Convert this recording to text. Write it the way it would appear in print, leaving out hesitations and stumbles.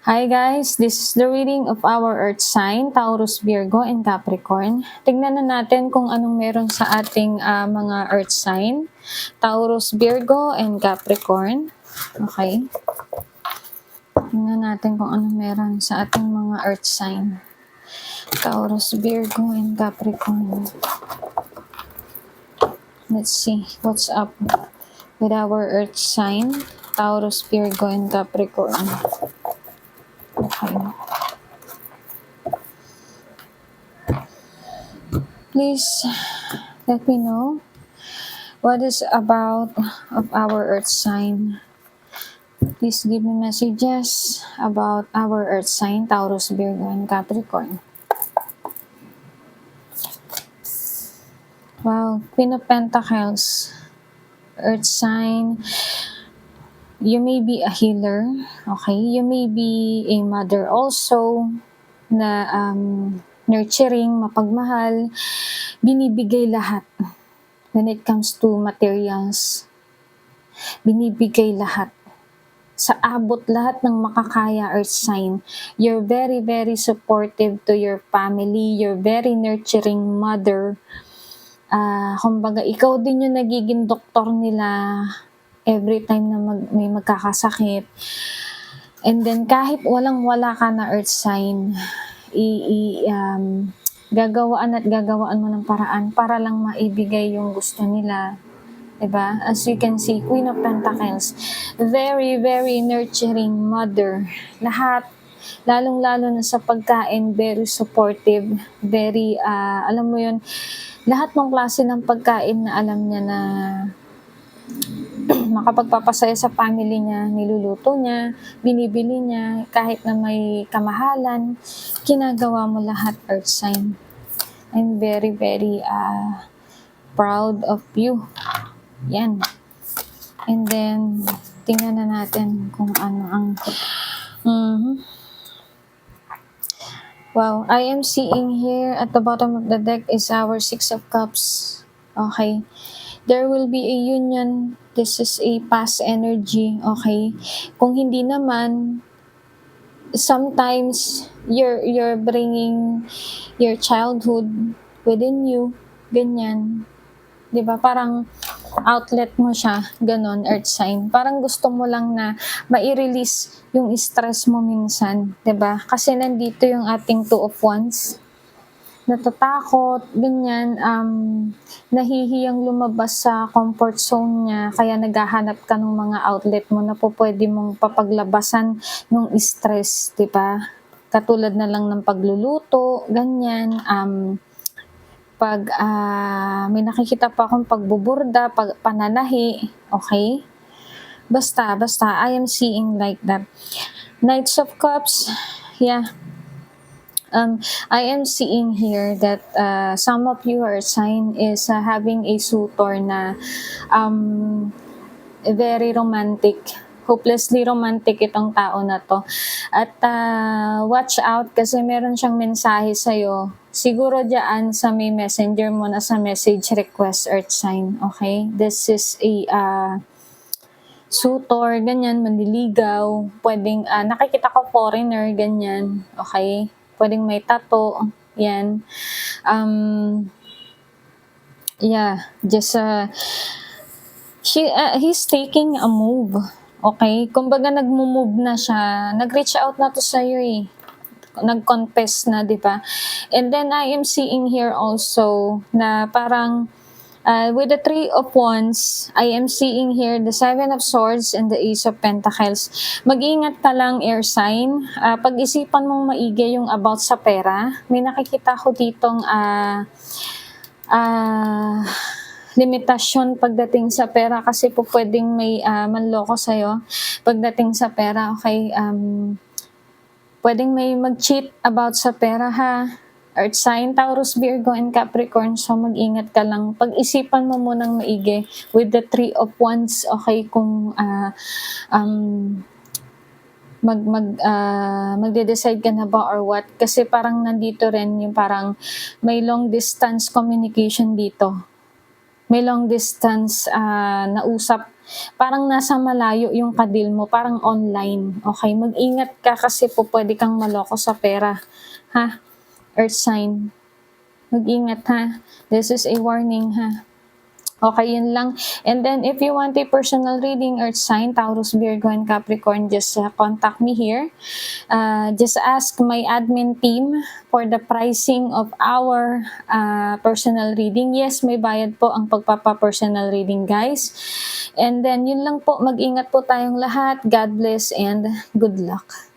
Hi guys, this is the reading of our Earth sign, Taurus, Virgo, and Capricorn. Tignan na natin kung anong meron sa ating mga Earth sign, Taurus, Virgo, and Capricorn. Okay. Tignan natin kung anong meron sa ating mga Earth sign, Taurus, Virgo, and Capricorn. Let's see what's up with our Earth sign, Taurus, Virgo, and Capricorn. Okay. Please let me know what is about of our earth sign. Please give me messages about our earth sign, Taurus, Virgo, and Capricorn. Wow, Queen of Pentacles, earth sign. You may be a healer, okay? You may be a mother also na nurturing, mapagmahal, binibigay lahat. When it comes to materials, binibigay lahat. Sa abot lahat ng makakaya, earth sign. You're very, very supportive to your family. You're very nurturing mother. Kumbaga, ikaw din yung nagiging doktor nila every time na may magkakasakit. And then, kahit walang-wala ka na earth sign, gagawaan mo ng paraan para lang maibigay yung gusto nila. Diba? As you can see, Queen of Pentacles, very, very nurturing mother. Lahat, lalong-lalo na sa pagkain, very supportive, very, alam mo yun, lahat ng klase ng pagkain na alam niya na makapagpapasaya sa family niya, niluluto niya, binibili niya, kahit na may kamahalan, ginagawa mo lahat, earth sign. I'm very, very proud of you. Yan. And then, tingnan na natin kung ano ang... Wow, I am seeing here at the bottom of the deck is our Six of Cups. Okay. There will be a union. This is a past energy. Okay. Kung hindi naman, sometimes you're bringing your childhood within you. Ganyan. 'Di ba? Parang outlet mo siya, ganon, earth sign. Parang gusto mo lang na mai-release yung stress mo minsan, 'di ba? Kasi nandito yung ating Two of Wands. Natatakot, ganyan, nahihiyang lumabas sa comfort zone niya, kaya naghahanap ka ng mga outlet mo na po pwede mong papaglabasan ng stress, 'di ba? Katulad na lang ng pagluluto, ganyan, pag may nakikita pa akong pagbuburda, pananahi, okay? Basta, I am seeing like that. Knights of Cups, yeah. I am seeing here that some of you are sign is having a suitor na very romantic. Hopelessly romantic itong tao na to. At watch out kasi meron siyang mensahe sa'yo. Siguro dyan sa may messenger mo na sa message request earth sign. Okay? This is a suitor, ganyan, manliligaw. Pwedeng, nakikita ko foreigner, ganyan. Okay? Pwedeng may tattoo. Yan. Yeah. Just, he's taking a move. Okay? Kumbaga nagmo-move na siya. Nag-reach out na to sa'yo eh. Nag-confess na, di ba? And then I am seeing here also na parang with the Three of Wands, I am seeing here the Seven of Swords and the Ace of Pentacles. Mag-ingat ka lang, air sign. Pag-isipan mong maigi yung about sa pera. May nakikita ko ditong limitasyon pagdating sa pera kasi po pwedeng may manloko sa'yo pagdating sa pera. Okay, pwedeng may mag-cheat about sa pera ha. Earth sign, Taurus, Virgo, and Capricorn. So mag-ingat ka lang. Pag-isipan mo munang maigi with the Three of Wands. Okay, kung magde-decide ka na ba or what. Kasi parang nandito rin yung parang may long distance communication dito. May long distance na usap parang nasa malayo yung ka-deal mo, parang online, okay? Mag-ingat ka kasi po puwede kang maloko sa pera, ha, earth sign. Mag-ingat ha, this is a warning ha. Okay, yun lang. And then, if you want a personal reading, Earth sign, Taurus, Virgo, and Capricorn, just contact me here. Just ask my admin team for the pricing of our personal reading. Yes, may bayad po ang pagpapa-personal reading, guys. And then, yun lang po. Mag-ingat po tayong lahat. God bless and good luck.